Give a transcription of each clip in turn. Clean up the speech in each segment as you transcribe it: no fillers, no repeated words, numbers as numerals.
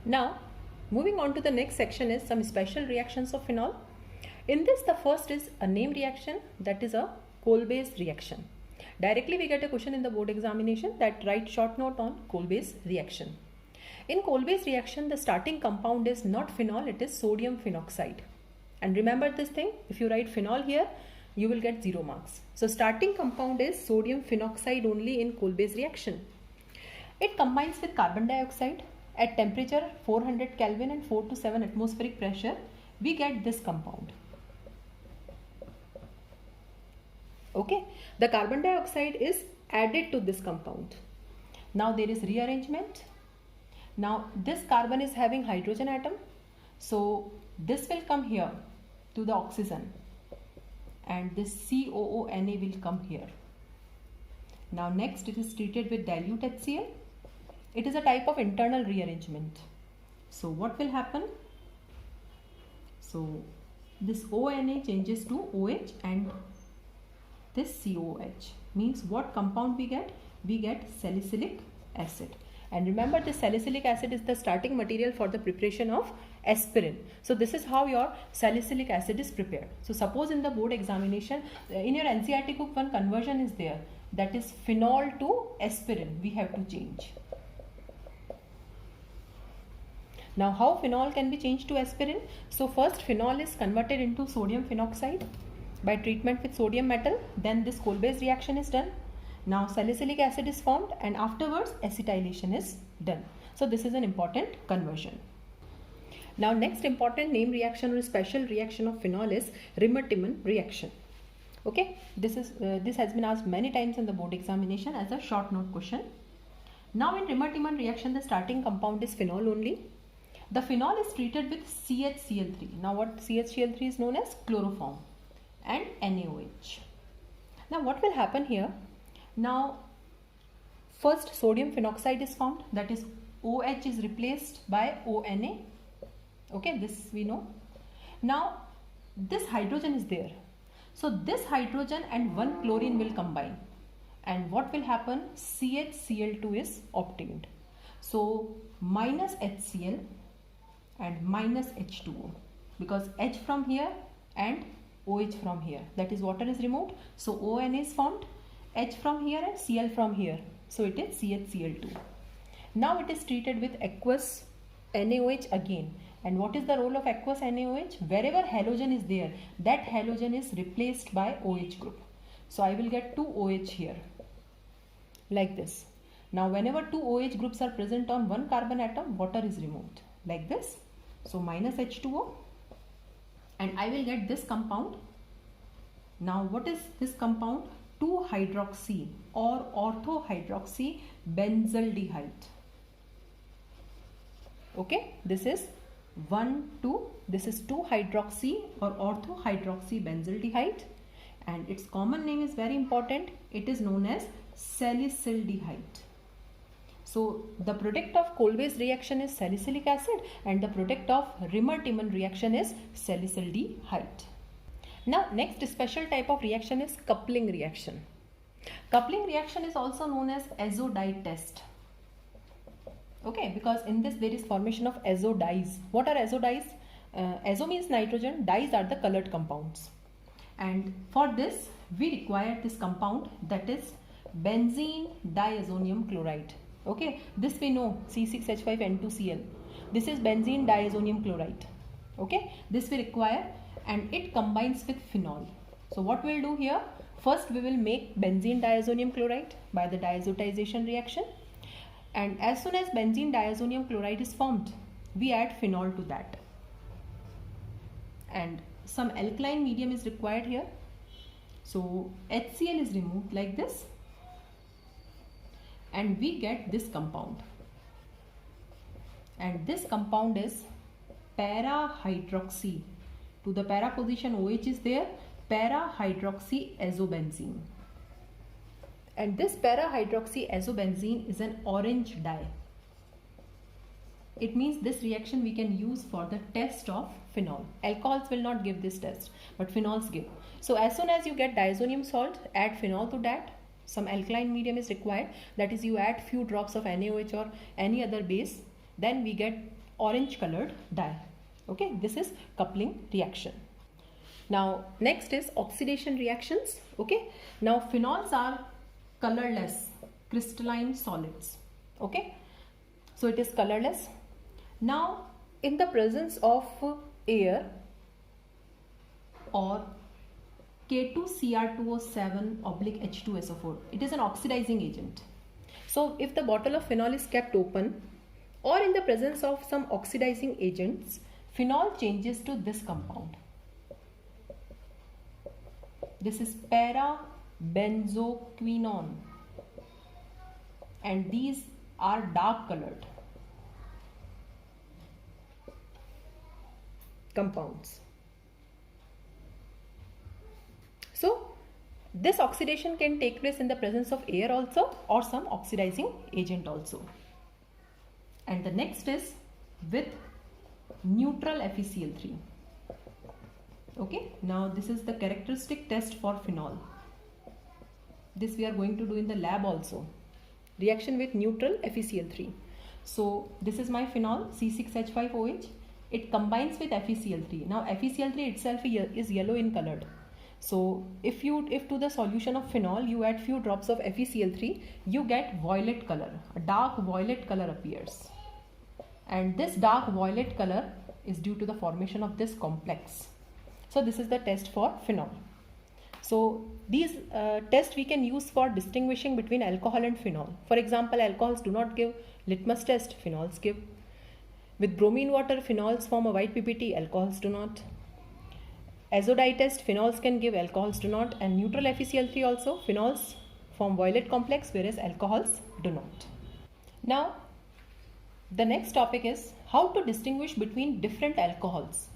Now, moving on to the next section is some special reactions of phenol. In this, the first is a name reaction, that is a Kolbe's reaction. Directly we get a question in the board examination that write short note on Kolbe's reaction. In Kolbe's reaction, the starting compound is not phenol, it is sodium phenoxide. And remember this thing, if you write phenol here, you will get 0 marks. So starting compound is sodium phenoxide only in Kolbe's reaction. It combines with carbon dioxide at temperature 400 Kelvin and 4 to 7 atmospheric pressure. We get this compound. Okay, the carbon dioxide is added to this compound. Now there is rearrangement. Now this carbon is having hydrogen atom. So this will come here to the oxygen and this COONA will come here. Now next it is treated with dilute HCl. It is a type of internal rearrangement. So what will happen? So this ONA changes to OH and this COH. Means what compound we get? We get salicylic acid. And remember, this salicylic acid is the starting material for the preparation of aspirin. So this is how your salicylic acid is prepared. So suppose in the board examination, in your NCERT book, one conversion is there. That is phenol to aspirin. We have to change. Now how phenol can be changed to aspirin? So first phenol is converted into sodium phenoxide by treatment with sodium metal. Then this Kolbe's reaction is done. Now salicylic acid is formed and afterwards acetylation is done. So this is an important conversion. Now next important name reaction or special reaction of phenol is Rimmer-Timmer reaction. Okay, this has been asked many times in the board examination as a short note question. Now in Rimmer-Timmer reaction, the starting compound is phenol only. The phenol is treated with CHCl3. Now what CHCl3 is known as chloroform and NaOH. Now what will happen here? Now first sodium phenoxide is formed, that is OH is replaced by ONA. Okay, this we know. Now this hydrogen is there. So this hydrogen and one chlorine will combine. And what will happen? CHCl2 is obtained. So minus HCl and minus H2O, because H from here and OH from here, that is water is removed. So ONA is formed, H from here and Cl from here. So it is CHCl2. Now it is treated with aqueous NaOH again. And what is the role of aqueous NaOH? Wherever halogen is there, that halogen is replaced by OH group. So I will get 2 OH here, like this. Now whenever 2 OH groups are present on one carbon atom, water is removed, like this. So minus H2O, and I will get this compound. Now what is this compound? 2-hydroxy or orthohydroxy benzaldehyde. Okay, this is 1,2. This is 2-hydroxy or orthohydroxy benzaldehyde, and its common name is very important. It is known as salicyldehyde. So the product of Kolbe's reaction is salicylic acid and the product of Rimmer-Timmer reaction is salicyldehyde. Now next special type of reaction is coupling reaction. Coupling reaction is also known as azo-dye test. Okay, because in this there is formation of azo dyes. What are azo dyes? Azo means nitrogen, dyes are the colored compounds. And for this we require this compound, that is benzene diazonium chloride. Okay, this we know, C6H5N2Cl. This is benzene diazonium chloride. Okay, this we require and it combines with phenol. So what we'll do here? First we will make benzene diazonium chloride by the diazotization reaction. And as soon as benzene diazonium chloride is formed, we add phenol to that. And some alkaline medium is required here. So HCl is removed like this. And we get this compound. And this compound is para-hydroxy. To the para position OH is there, para-hydroxy azobenzene. And this para-hydroxy azobenzene is an orange dye. It means this reaction we can use for the test of phenol. Alcohols will not give this test, but phenols give. So as soon as you get diazonium salt, add phenol to that. Some alkaline medium is required, that is you add few drops of NaOH or any other base, then we get orange colored dye. Okay, this is coupling reaction. Now next is oxidation reactions. Okay, now phenols are colorless crystalline solids. Okay, so it is colorless. Now in the presence of air or K2Cr2O7/H2SO4, it is an oxidizing agent. So if the bottle of phenol is kept open or in the presence of some oxidizing agents, phenol changes to this compound. This is para-benzoquinone, and these are dark colored compounds. So this oxidation can take place in the presence of air also or some oxidizing agent also. And the next is with neutral FeCl3. Okay, now this is the characteristic test for phenol. This we are going to do in the lab also. Reaction with neutral FeCl3. So this is my phenol C6H5OH. It combines with FeCl3. Now FeCl3 itself is yellow in colored. So if to the solution of phenol you add few drops of FeCl3, you get violet color. A dark violet color appears. And this dark violet color is due to the formation of this complex. So this is the test for phenol. So these tests we can use for distinguishing between alcohol and phenol. For example, alcohols do not give litmus test, phenols give. With bromine water, phenols form a white PPT, alcohols do not. Azodite test, phenols can give, alcohols do not. And neutral FeCl3 also, phenols form violet complex whereas alcohols do not. Now the next topic is how to distinguish between different alcohols.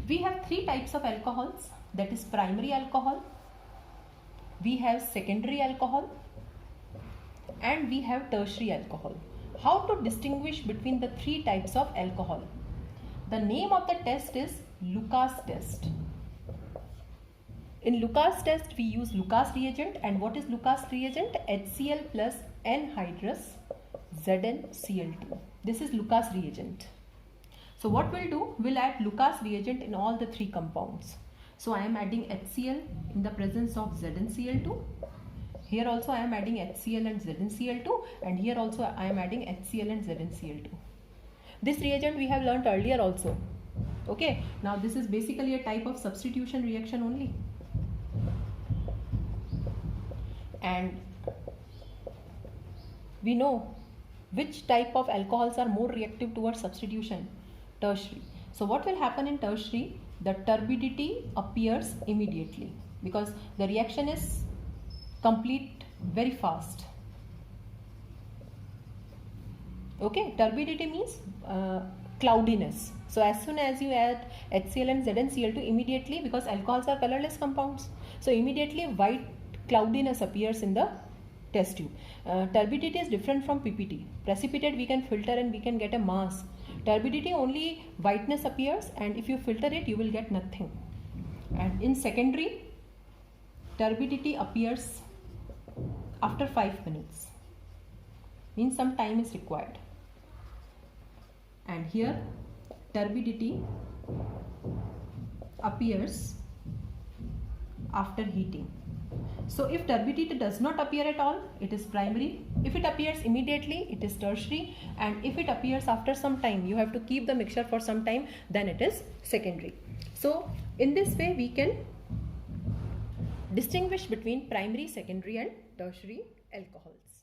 We have three types of alcohols, that is primary alcohol, we have secondary alcohol, and we have tertiary alcohol. How to distinguish between the three types of alcohol? The name of the test is Lucas test. In Lucas test we use Lucas reagent, and what is Lucas reagent? HCl plus anhydrous ZnCl2. This is Lucas reagent. So what we'll do, we'll add Lucas reagent in all the three compounds. So I am adding HCl in the presence of ZnCl2. Here also I am adding HCl and ZnCl2, and here also I am adding HCl and ZnCl2. This reagent we have learnt earlier also. Okay, now this is basically a type of substitution reaction only. And we know which type of alcohols are more reactive towards substitution. Tertiary. So what will happen in tertiary? The turbidity appears immediately because the reaction is complete very fast. Okay, turbidity means cloudiness. So as soon as you add HCl and ZnCl2, immediately, because alcohols are colorless compounds, so immediately white cloudiness appears in the test tube. Turbidity is different from PPT. Precipitate we can filter and we can get a mass. Turbidity only whiteness appears, and if you filter it you will get nothing. And in secondary, turbidity appears after 5 minutes, means some time is required. And here turbidity appears after heating. So if turbidity does not appear at all, it is primary. If it appears immediately, it is tertiary. And if it appears after some time, you have to keep the mixture for some time, then it is secondary. So in this way we can distinguish between primary, secondary and tertiary alcohols.